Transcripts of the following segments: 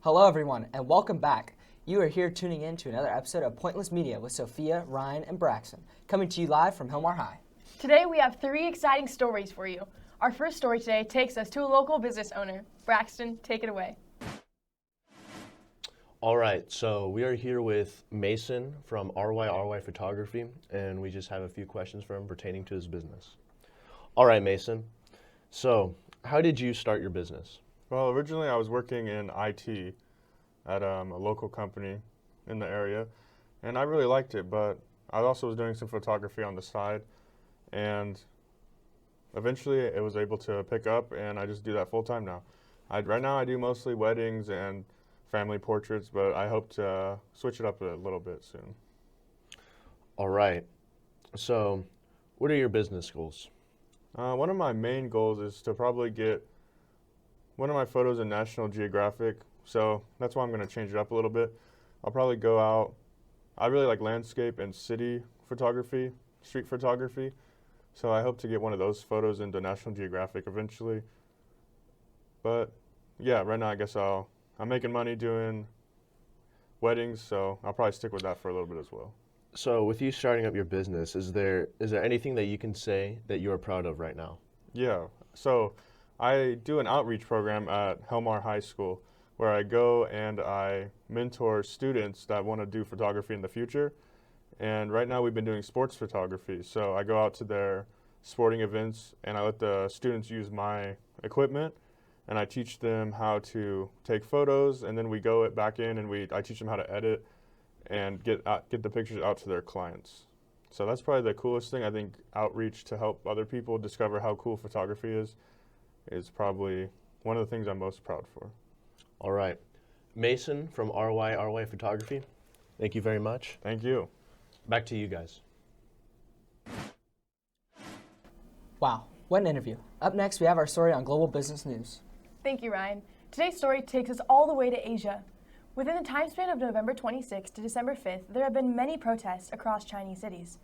Hello everyone and welcome back. You are here tuning in to another episode of Pointless Media with Sophia, Ryan, and Braxton, coming to you live from Hillmar High. Today we have 3 exciting stories for you. Our first story today takes us to a local business owner. Braxton, take it away. All right, so we are here with Mason from RY Photography, and we just have a few questions for him pertaining to his business. All right, Mason. So, how did you start your business? Well, originally I was working in IT at a local company in the area, and I really liked it, but I also was doing some photography on the side, and eventually it was able to pick up, and I just do that full time now. Right now I do mostly weddings and family portraits, but I hope to switch it up a little bit soon. All right, so what are your business goals? One of my main goals is to probably get one of my photos in National Geographic, so that's why I'm going to change it up a little bit. I'll probably go out. I really like landscape and city photography, street photography, so I hope to get one of those photos into National Geographic eventually. But yeah, right now I guess I'm making money doing weddings, so I'll probably stick with that for a little bit as well. So with you starting up your business, is there anything that you can say that you are proud of right now? Yeah, so I do an outreach program at Hillmar High School where I go and I mentor students that want to do photography in the future. And right now we've been doing sports photography. So I go out to their sporting events and I let the students use my equipment and I teach them how to take photos, and then we go back in and I teach them how to edit and get the pictures out to their clients. So that's probably the coolest thing. I think outreach to help other people discover how cool photography is probably one of the things I'm most proud for. All right. Mason from RY Photography, thank you very much. Thank you. Back to you guys. Wow, what an interview. Up next, we have our story on global business news. Thank you, Ryan. Today's story takes us all the way to Asia. Within the time span of November 26th to December 5th, there have been many protests across Chinese cities.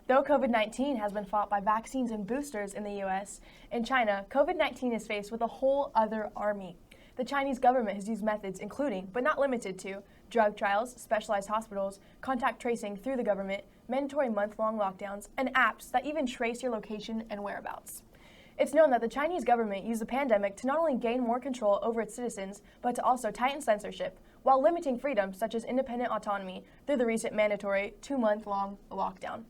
Though COVID-19 has been fought by vaccines and boosters in the U.S., in China, COVID-19 is faced with a whole other army. The Chinese government has used methods including, but not limited to, drug trials, specialized hospitals, contact tracing through the government, mandatory month-long lockdowns, and apps that even trace your location and whereabouts. It's known that the Chinese government used the pandemic to not only gain more control over its citizens, but to also tighten censorship, while limiting freedoms such as independent autonomy through the recent mandatory 2-month-long lockdown.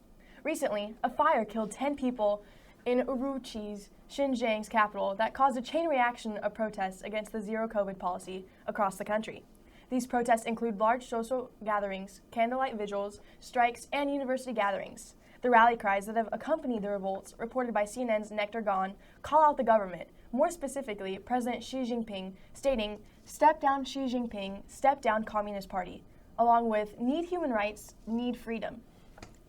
Recently, a fire killed 10 people in Urumqi's, Xinjiang's capital, that caused a chain reaction of protests against the zero-COVID policy across the country. These protests include large social gatherings, candlelight vigils, strikes, and university gatherings. The rally cries that have accompanied the revolts, reported by CNN's Nectar Gone, call out the government, more specifically President Xi Jinping, stating, "Step down Xi Jinping, step down Communist Party," along with "Need human rights, need freedom."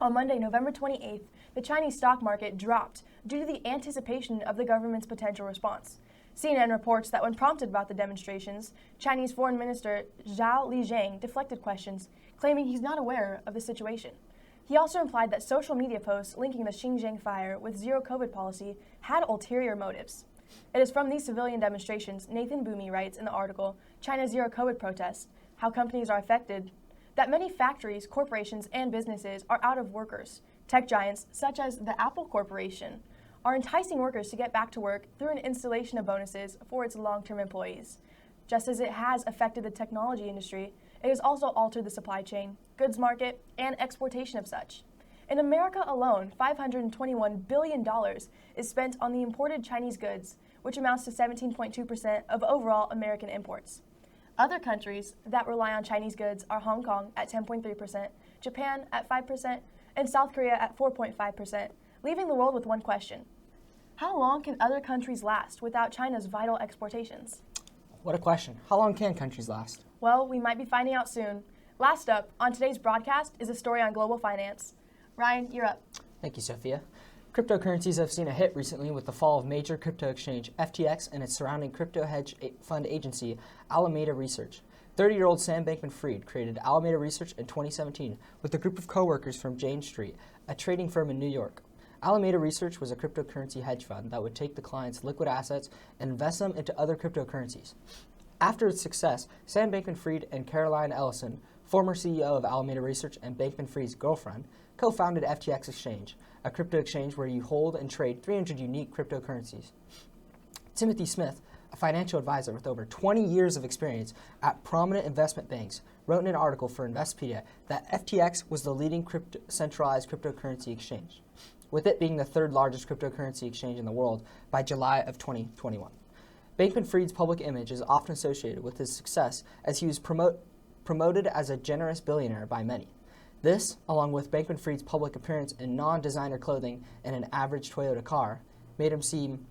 On Monday, November 28th, the Chinese stock market dropped due to the anticipation of the government's potential response. CNN reports that when prompted about the demonstrations, Chinese Foreign Minister Zhao Lijiang deflected questions, claiming he's not aware of the situation. He also implied that social media posts linking the Xinjiang fire with zero-COVID policy had ulterior motives. It is from these civilian demonstrations, Nathan Boomy writes in the article, China's Zero-COVID Protests, How Companies Are Affected, that many factories, corporations, and businesses are out of workers. Tech giants, such as the Apple Corporation, are enticing workers to get back to work through an installation of bonuses for its long-term employees. Just as it has affected the technology industry, it has also altered the supply chain, goods market, and exportation of such. In America alone, $521 billion is spent on the imported Chinese goods, which amounts to 17.2% of overall American imports. Other countries that rely on Chinese goods are Hong Kong at 10.3%, Japan at 5%, and South Korea at 4.5%, leaving the world with one question. How long can other countries last without China's vital exportations? What a question. How long can countries last? Well, we might be finding out soon. Last up on today's broadcast is a story on global finance. Ryan, you're up. Thank you, Sophia. Cryptocurrencies have seen a hit recently with the fall of major crypto exchange FTX and its surrounding crypto hedge fund agency, Alameda Research. 30-year-old Sam Bankman-Fried created Alameda Research in 2017 with a group of coworkers from Jane Street, a trading firm in New York. Alameda Research was a cryptocurrency hedge fund that would take the client's liquid assets and invest them into other cryptocurrencies. After its success, Sam Bankman-Fried and Caroline Ellison, former CEO of Alameda Research and Bankman-Fried's girlfriend, co-founded FTX Exchange, a crypto exchange where you hold and trade 300 unique cryptocurrencies. Timothy Smith, a financial advisor with over 20 years of experience at prominent investment banks, wrote in an article for Investopedia that FTX was the leading centralized cryptocurrency exchange, with it being the third largest cryptocurrency exchange in the world by July of 2021. Bankman-Fried's public image is often associated with his success as he was promoted as a generous billionaire by many. This, along with Bankman-Fried's public appearance in non-designer clothing and an average Toyota car, made him seem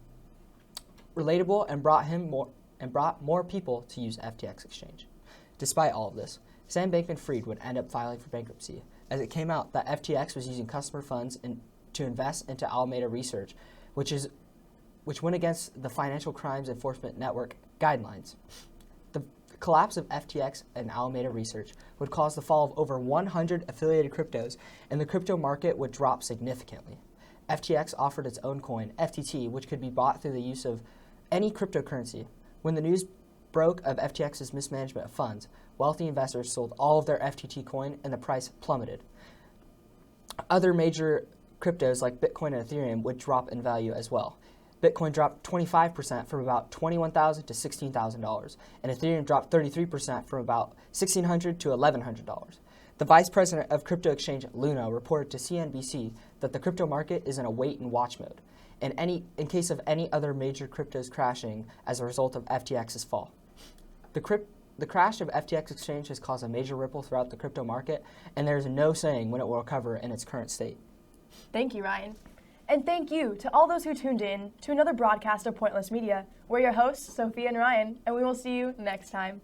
relatable and brought more people to use FTX Exchange. Despite all of this, Sam Bankman-Fried would end up filing for bankruptcy, as it came out that FTX was using customer funds to invest into Alameda Research, which went against the Financial Crimes Enforcement Network guidelines. The collapse of FTX and Alameda Research would cause the fall of over 100 affiliated cryptos, and the crypto market would drop significantly. FTX offered its own coin, FTT, which could be bought through the use of any cryptocurrency. When the news broke of FTX's mismanagement of funds, wealthy investors sold all of their FTT coin and the price plummeted. Other major cryptos like Bitcoin and Ethereum would drop in value as well. Bitcoin dropped 25% from about $21,000 to $16,000, and Ethereum dropped 33% from about $1,600 to $1,100. The vice president of crypto exchange Luna reported to CNBC that the crypto market is in a wait-and-watch mode, in case of any other major cryptos crashing as a result of FTX's fall. The crash of FTX Exchange has caused a major ripple throughout the crypto market, and there is no saying when it will recover in its current state. Thank you, Ryan. And thank you to all those who tuned in to another broadcast of Pointless Media. We're your hosts, Sophia and Ryan, and we will see you next time.